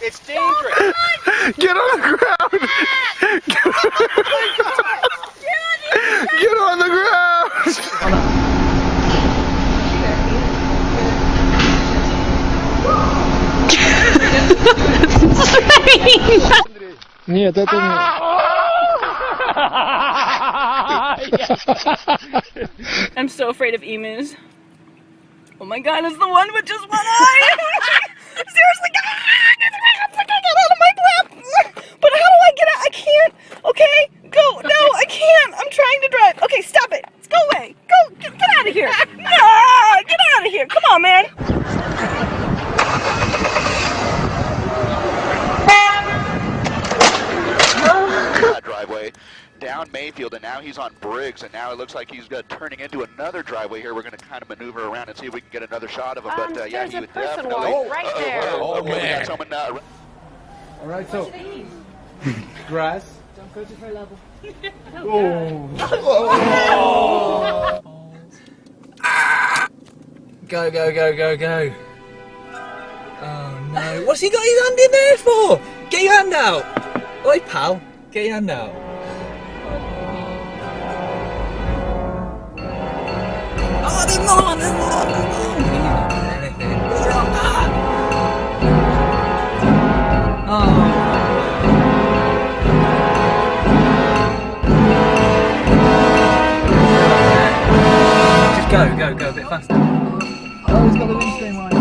It's dangerous. Get on the ground. Get on the ground. Нет, это не. I'm so afraid of emus. Oh my god, it's the one with just one eye! Seriously, get out of my lap! But how do I get out? I can't! Okay, go! No, I can't! I'm trying to drive! Okay, stop it! Go away! Go! Get out of here! No! Get out of here! Come on, man! Driveway down Mayfield, and now he's on Briggs, and now it looks like he's turning into another driveway here. We're going to kind of maneuver around and see if we can get another shot of him. But yeah, he would definitely. Right there. Okay, we got someone. All right, so grass. Don't go to her level. Go, go, go, go, go. Oh no. What's he got his hand in there for? Get your hand out. Oi, pal. Get your hand out. Oh, there's more, there's more, there's more. You're on that. Oh. Just go, go, go a bit faster. Oh, he's got the windscreen right.